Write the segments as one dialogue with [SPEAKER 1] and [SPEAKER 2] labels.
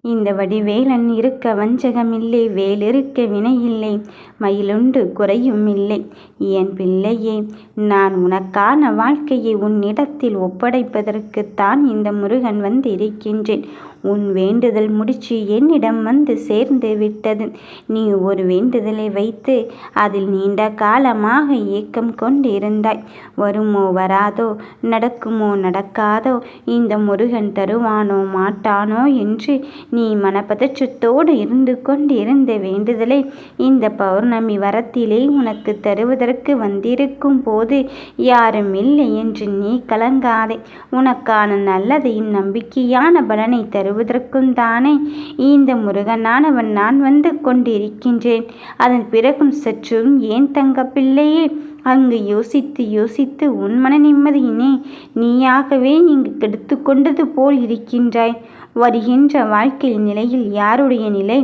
[SPEAKER 1] இந்த வடிவேலன் இருக்க வஞ்சகமில்லை, வேலிருக்க வினையில்லை, மயிலுண்டு குறையும் இல்லை. என் பிள்ளையே, நான் உனக்கான வாழ்க்கையை உன்னிடத்தில் ஒப்படைப்பதற்குத்தான் இந்த முருகன் வந்து இருக்கின்றேன். உன் வேண்டுதல் முடிச்சு என்னிடம் வந்து சேர்ந்து விட்டது. நீ ஒரு வேண்டுதலை வைத்து அதில் நீண்ட காலமாக ஏக்கம் கொண்டிருந்தாய். வருமோ வராதோ, நடக்குமோ நடக்காதோ, இந்த முருகன் தருவானோ மாட்டானோ என்று நீ மனப்பதற்றத்தோடு இருந்து கொண்டிருந்த வேண்டுதலை இந்த பௌர்ணமி வரத்திலே உனக்கு தருவதற்கு வந்திருக்கும் போது யாரும் இல்லை என்று நீ கலங்காதே. உனக்கான நல்லதையும் நம்பிக்கையான பலனை தருவதற்கும் தானே இந்த முருகனானவன் நான் வந்து கொண்டிருக்கின்றேன். அதன் பிறகும் சற்றும் ஏன் தங்க பிள்ளையே அங்கு யோசித்து யோசித்து உன் மன நிம்மதியினை நீயாகவே இங்கு கெடுத்து கொண்டது போல் இருக்கின்றாய். வருகின்ற வாழ்க்கை நிலையில் யாருடைய நிலை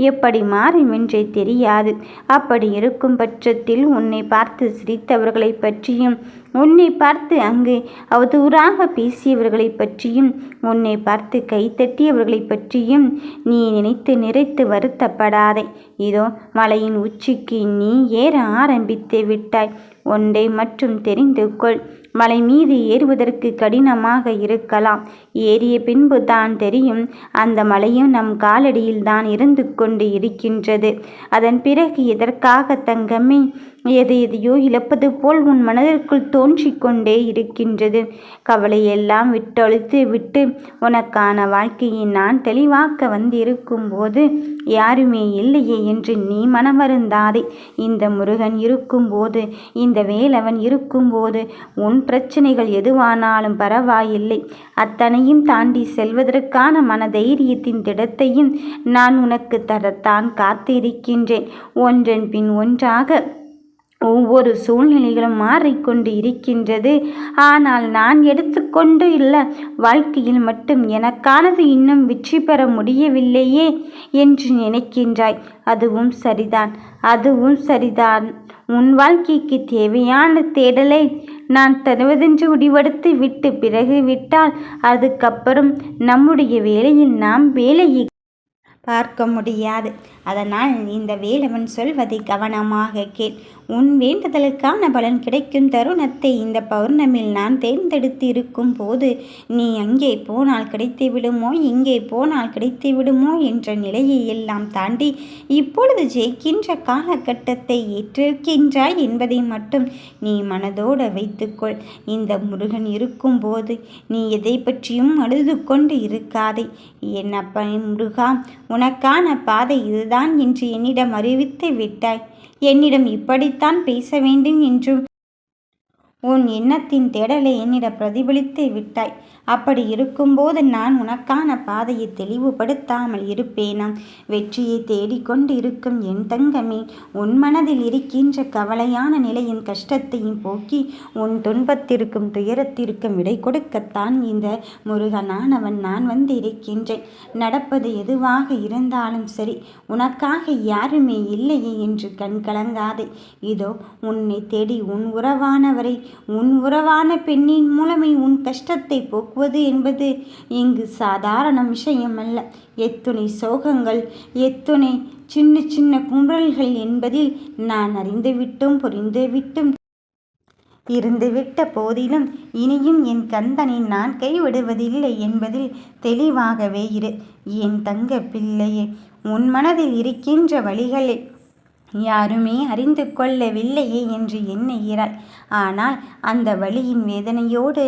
[SPEAKER 1] எப்படி மாறும் என்றே தெரியாது. அப்படி இருக்கும் பட்சத்தில் உன்னை பார்த்து சிரித்தவர்களை பற்றியும், உன்னை பார்த்து அங்கு அவதூறாக பேசியவர்களை பற்றியும், உன்னை பார்த்து கைத்தட்டியவர்களை பற்றியும் நீ நினைத்து நிறைத்து வருத்தப்படாதே. இதோ மலையின் உச்சிக்கு நீ ஏற ஆரம்பித்து விட்டாய். ஒன்றை மட்டும் தெரிந்து கொள். மலை மீது ஏறுவதற்கு கடினமாக இருக்கலாம். ஏறிய பின்பு தான் தெரியும் அந்த மலையும் நம் காலடியில் தான் இருந்து கொண்டு இருக்கின்றது. அதன் பிறகு எதற்காக தங்கமே எதையோ இழப்பது போல் உன் மனதிற்குள் தோன்றிக்கொண்டே இருக்கின்றது. கவலையெல்லாம் விட்டொழித்து விட்டு உனக்கான வாழ்க்கையை நான் தெளிவாக்க வந்திருக்கும் போது யாருமே இல்லையே என்று நீ மனமருந்தாதே. இந்த முருகன் இருக்கும்போது, இந்த வேலவன் இருக்கும்போது உன் பிரச்சனைகள் எதுவானாலும் பரவாயில்லை. அத்தனையும் தாண்டி செல்வதற்கான மனதைரியத்தின் திடத்தையும் நான் உனக்கு தரத்தான் காத்திருக்கின்றேன். ஒன்றன் பின் ஒன்றாக ஒவ்வொரு சூழ்நிலைகளும் மாறிக்கொண்டு இருக்கின்றது. ஆனால் நான் எடுத்துக்கொண்டு இல்லை வாழ்க்கையில் மட்டும் எனக்கானது இன்னும் வெற்றி பெற முடியவில்லையே என்று நினைக்கின்றாய். அதுவும் சரிதான், அதுவும் சரிதான். உன் வாழ்க்கைக்கு தேவையான தேடலை நான் தருவதென்று முடிவெடுத்து விட்டு பிறகு விட்டால் அதுக்கப்புறம் நம்முடைய வேலையில் நாம் வேலையை பார்க்க முடியாது. அதனால் இந்த வேலவன் சொல்வதை கவனமாக கேள். உன் வேண்டுதலுக்கான பலன் கிடைக்கும் தருணத்தை இந்த பௌர்ணமியில் நான் தேர்ந்தெடுத்து இருக்கும் போது நீ அங்கே போனால் கிடைத்து விடுமோ, இங்கே போனால் கிடைத்து விடுமோ என்ற நிலையை எல்லாம் தாண்டி இப்பொழுது ஜெயிக்கின்ற காலகட்டத்தை ஏற்றிருக்கின்றாய் என்பதை மட்டும் நீ மனதோடு வைத்துக்கொள். இந்த முருகன் இருக்கும்போது நீ எதை பற்றியும் அழுது கொண்டு இருக்காதே. என் அப்பனே முருகா, உனக்கான பாதை இதுதான் என்று என்னிடம் அறிவித்து விட்டாய். என்னிடம் இப்படித்தான் பேச வேண்டும் என்றும் உன் எண்ணத்தின் தேடலை என்னிடம் பிரதிபலித்து விட்டாய். அப்படி இருக்கும்போது நான் உனக்கான பாதையை தெளிவுபடுத்தாமல் இருப்பேனா? வெற்றியை தேடிக்கொண்டு இருக்கும் என் தங்கமே, உன் மனதில் இருக்கின்ற கவலையான நிலையின் கஷ்டத்தையும் போக்கி உன் துன்பத்திற்கும் துயரத்திற்கும் விடை கொடுக்கத்தான் இந்த முருகனானவன் நான் வந்து இருக்கின்றேன். நடப்பது எதுவாக இருந்தாலும் சரி, உனக்காக யாருமே இல்லையே என்று கண் கலங்காதே. இதோ உன்னை தேடி உன் உறவானவரை, உன் உறவான பெண்ணின் மூலமே உன் கஷ்டத்தை போக்குவது என்பது இங்கு சாதாரண விஷயமல்ல. எத்துணை சோகங்கள், எத்துணை சின்ன சின்ன கும்பல்கள் என்பதில் நான் அறிந்துவிட்டும் புரிந்துவிட்டும் இருந்துவிட்ட போதிலும் இனியும் என் கந்தனை நான் கைவிடுவதில்லை என்பதில் தெளிவாகவே இரு. என் தங்க பிள்ளையே, உன் மனதில் இருக்கின்ற வழிகளை யாருமே அறிந்து கொள்ளவில்லையே என்று எண்ணுகிறாய். ஆனால் அந்த வலியின் வேதனையோடு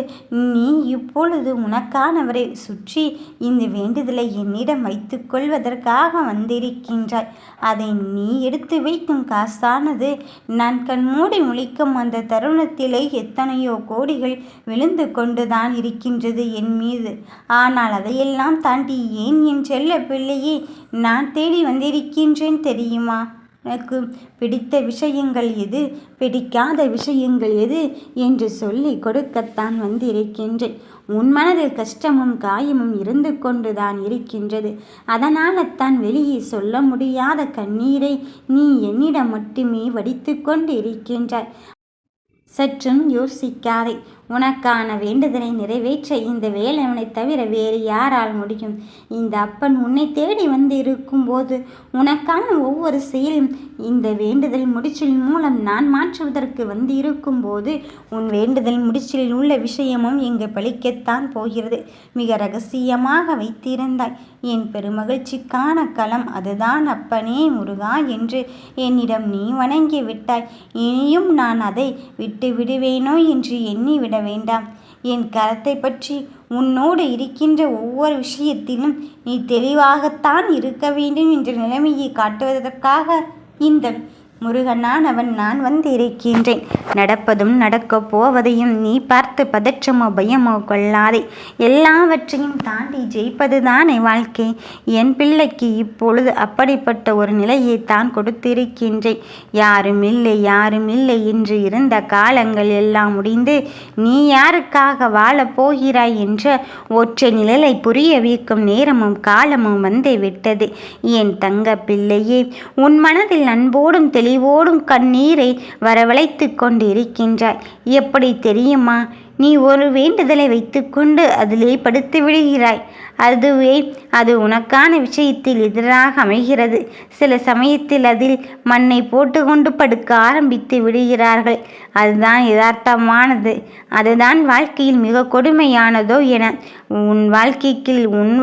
[SPEAKER 1] நீ இப்பொழுது உனக்கானவரை சுற்றி இந்த வேண்டுதலை என்னிடம் வைத்து கொள்வதற்காக வந்திருக்கின்றாய். அதை நீ எடுத்து வைக்கும் காசானது நான் கண்மூடி முழிக்கும் அந்த தருணத்திலே எத்தனையோ கோடிகள் விழுந்து கொண்டுதான் இருக்கின்றது என் மீது. ஆனால் அதையெல்லாம் தாண்டி ஏன் என் செல்ல பிள்ளையே நான் தேடி வந்திருக்கின்றேன் தெரியுமா? எனக்கு பிடித்த விஷயங்கள் எது, பிடிக்காத விஷயங்கள் எது என்று சொல்லி கொடுக்கத்தான் வந்திருக்கின்றேன். உன் மனதில் கஷ்டமும் காயமும் இருந்து கொண்டுதான் இருக்கின்றது. அதனால தான் வெளியே சொல்ல முடியாத கண்ணீரை நீ என்னிடம் மட்டுமே வடித்து கொண்டு இருக்கின்றாய். சற்றும் யோசிக்காதே. உனக்கான வேண்டுதலை நிறைவேற்ற இந்த வேலவனை தவிர வேறு யாரால் முடியும்? இந்த அப்பன் உன்னை தேடி வந்து இருக்கும்போது உனக்கான ஒவ்வொரு செயலும் இந்த வேண்டுதல் முடிச்சலின் மூலம் நான் மாற்றுவதற்கு வந்து இருக்கும்போது உன் வேண்டுதல் முடிச்சலில் உள்ள விஷயமும் இங்கு பலிக்கத்தான் போகிறது. மிக ரகசியமாக வைத்திருந்தாய் என் பெருமகிழ்ச்சிக்கான களம் அதுதான் அப்பனே முருகா என்று என்னிடம் நீ வணங்கி விட்டாய். இனியும் நான் அதை விட்டு விடுவேனோ என்று எண்ணி விட வேண்டாம். என் கரத்தை பற்றி உன்னோடு இருக்கின்ற ஒவ்வொரு விஷயத்திலும் நீ தெளிவாகத்தான் இருக்க வேண்டும் என்ற நிலைமையை காட்டுவதற்காக இந்த முருகனானவன் நான் வந்து இருக்கின்றேன். நடப்பதும் நடக்கப் போவதையும் நீ பார்த்து பதற்றமோ பயமோ கொள்ளாதே. எல்லாவற்றையும் தாண்டி ஜெயிப்பது தானே வாழ்க்கை. என் பிள்ளைக்கு இப்பொழுது அப்படிப்பட்ட ஒரு நிலையை தான் கொடுத்திருக்கின்றேன். யாரும் இல்லை என்று இருந்த காலங்கள் எல்லாம் முடிந்து நீ யாருக்காக வாழப் போகிறாய் என்ற ஒற்றை நிழலை புரிய வைக்கும் நேரமும் காலமும் வந்து விட்டது. என் தங்க பிள்ளையே, உன் மனதில் அன்போடும் தெளிவோடும் கண்ணீரை வரவழைத்து கொண்டு இருக்கின்றாய். எப்படி தெரியுமா? நீ ஒரு வேண்டுதலை வைத்துக்கொண்டு அதிலே படுத்து விடுகிறாய். அது உனக்கான விஷயத்தில் எதிராக அமைகிறது. சில சமயத்தில் அதில் மண்ணை போட்டுக்கொண்டு படுக்க ஆரம்பித்து விடுகிறார்கள். அதுதான் யதார்த்தமானது. அதுதான் வாழ்க்கையில் மிக கொடுமையானதோ என உன்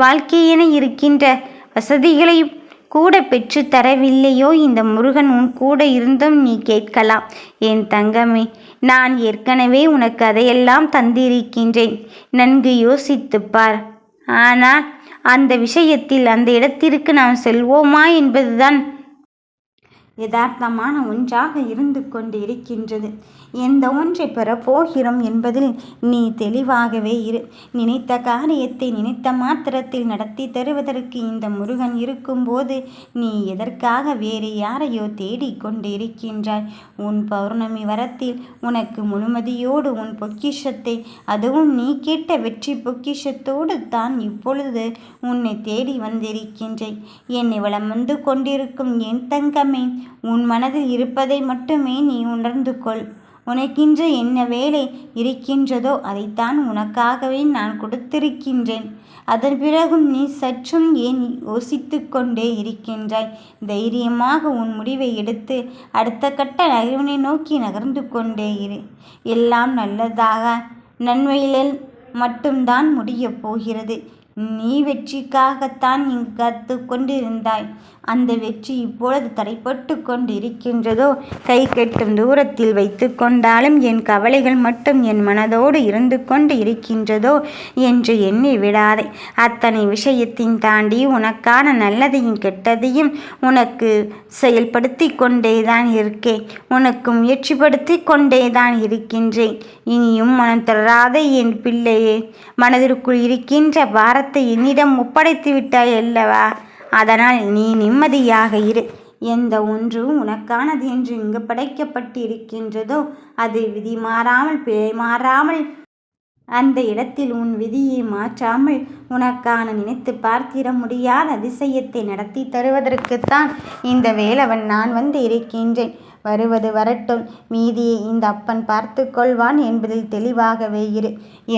[SPEAKER 1] வாழ்க்கையென இருக்கின்ற வசதிகளையும் கூட பெற்று தரவில்லையோ இந்த முருகன் உன் கூட இருந்தும் நீ கேட்கலாம். என் தங்கமே, நான் ஏற்கனவே உனக்கு அதையெல்லாம் தந்திருக்கின்றேன். நன்கு யோசித்துப்பார். ஆனால் அந்த விஷயத்தில் அந்த இடத்திற்கு நாம் செல்வோமா என்பதுதான் யதார்த்தமான ஒன்றாக இருந்து கொண்டு இருக்கின்றது. எந்த ஒன்றை பெறப்போகிறோம் என்பதில் நீ தெளிவாகவே இரு. நினைத்த காரியத்தை நினைத்த மாத்திரத்தில் நடத்தி தருவதற்கு இந்த முருகன் இருக்கும்போது நீ எதற்காக வேறு யாரையோ தேடிக்கொண்டு இருக்கின்றாய்? உன் பௌர்ணமி வரத்தில் உனக்கு முழுமதியோடு உன் பொக்கிஷத்தை, அதுவும் நீ கேட்ட வெற்றி பொக்கிஷத்தோடு தான் இப்பொழுது உன்னை தேடி வந்திருக்கின்றேன். என்னை வலம் வந்து கொண்டிருக்கும் என் தங்கமே, உன் மனதில் இருப்பதை மட்டுமே நீ உணர்ந்து கொள். உனக்கென்று என்ன வேலை இருக்கின்றதோ அதைத்தான் உனக்காகவே நான் கொடுத்திருக்கின்றேன். அதன் பிறகும் நீ சற்றும் ஏன் யோசித்து கொண்டே இருக்கின்றாய்? தைரியமாக உன் முடிவை எடுத்து அடுத்த கட்ட நகர்வினை நோக்கி நகர்ந்து கொண்டே இரு. எல்லாம் நல்லதாக நன்மையில் மட்டும்தான் முடியப் போகிறது. நீ வெற்றிக்காகத்தான் இங்கு காத்து கொண்டிருந்தாய். அந்த வெற்றி இப்பொழுது தடைப்பட்டு கொண்டு இருக்கின்றதோ, கை கெட்டும் தூரத்தில் வைத்து கொண்டாலும் என் கவலைகள் மட்டும் என் மனதோடு இருந்து கொண்டு இருக்கின்றதோ என்று எண்ணி விடாதே. அத்தனை விஷயத்தையும் தாண்டி உனக்கான நல்லதையும் கெட்டதையும் உனக்கு செயல்படுத்தி கொண்டேதான் இருக்கேன். உனக்கு முயற்சிப்படுத்தி கொண்டேதான் இருக்கின்றேன். இனியும் மனம் தளராத என் பிள்ளையே, மனதிற்குள் இருக்கின்ற பாரத்தை என்னிடம் ஒப்படைத்து விட்டாய் அல்லவா? அதனால் நீ நிம்மதியாக இரு. எந்த ஒன்று உனக்கானது என்று இங்கு படைக்கப்பட்டிருக்கின்றதோ அது விதி மாறாமல் பிழை மாறாமல் அந்த இடத்தில் உன் விதியை மாற்றாமல் உனக்கான நினைத்து பார்த்திட முடியாத அதிசயத்தை நடத்தி தருவதற்குத்தான் இந்த வேலவன் நான் வந்து இருக்கின்றேன். வருவது வரட்டும், மீதியை இந்த அப்பன் பார்த்து கொள்வான் என்பதில் தெளிவாகவே இரு.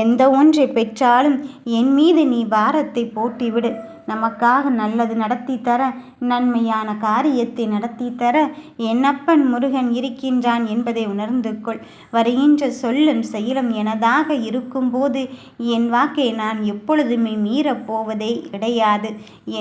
[SPEAKER 1] எந்த ஒன்றை பெற்றாலும் என் மீது நீ பாரத்தை போட்டிவிடு. நமக்காக நல்லது நடத்தி தர, நன்மையான காரியத்தை நடத்தி தர என் அப்பன் முருகன் இருக்கின்றான் என்பதை உணர்ந்து கொள். வருகின்ற சொல்லும் செயலும் எனதாக இருக்கும்போது என் வாக்கை நான் எப்பொழுதுமே மீறப்போவதே கிடையாது.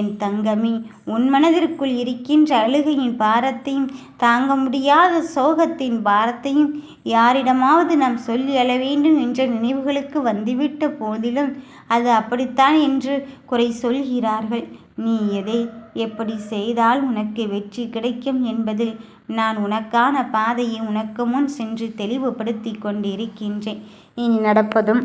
[SPEAKER 1] என் தங்கமி, உன் மனதிற்குள் இருக்கின்ற அழுகையின் பாரத்தையும் தாங்க முடியாத சோகத்தின் பாரத்தையும் யாரிடமாவது நாம் சொல்லி அழ வேண்டும் என்ற நினைவுகளுக்கு வந்துவிட்ட போதிலும் அது அப்படித்தான் என்று குறை சொல்கிறார்கள். நீ எதை எப்படி செய்தால் உனக்கு வெற்றி கிடைக்கும் என்பதில் நான் உனக்கான பாதையை உனக்கு முன் சென்று தெளிவுபடுத்தி கொண்டிருக்கின்றேன். இனி நடப்பதும்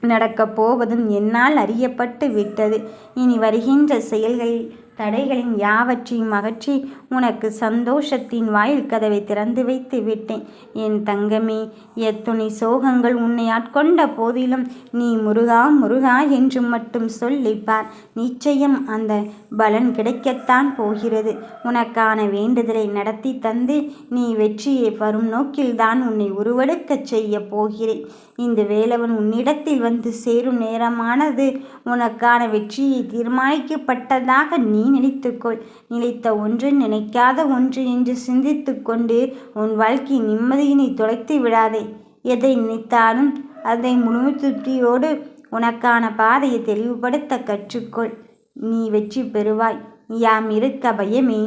[SPEAKER 1] நடக்கப் போவதும் என்னால் அறியப்பட்டு விட்டது. இனி வருகின்ற செயல்களில் தடைகளின் யாவற்றையும் அகற்றி உனக்கு சந்தோஷத்தின் வாயில் கதவை திறந்து வைத்து விட்டேன். என் தங்கமே, எத்துணை சோகங்கள் உன்னை ஆட்கொண்ட போதிலும் நீ முருகா முருகா என்று மட்டும் சொல்லிப்பார். நிச்சயம் அந்த பலன் கிடைக்கத்தான் போகிறது. உனக்கான வேண்டுதலை நடத்தி தந்து நீ வெற்றியை வரும் நோக்கில்தான் உன்னை உருவெடுக்கச் செய்ய போகிறேன். இந்த வேலவன் உன்னிடத்தில் வந்து சேரும் நேரமானது. உனக்கான வெற்றியை தீர்மானிக்கப்பட்டதாக நீ நினைத்துக்கொள். நினைத்த ஒன்று நினைக்காத ஒன்று என்று சிந்தித்து கொண்டு உன் வாழ்க்கை நிம்மதியினை தொலைத்து விடாதே. எதை நினைத்தாலும் அதை முழு திருப்தியோடு உனக்கான பாதையை தெளிவுபடுத்த கற்றுக்கொள். நீ வெற்றி பெறுவாய். யாம் இருக்க பயமே.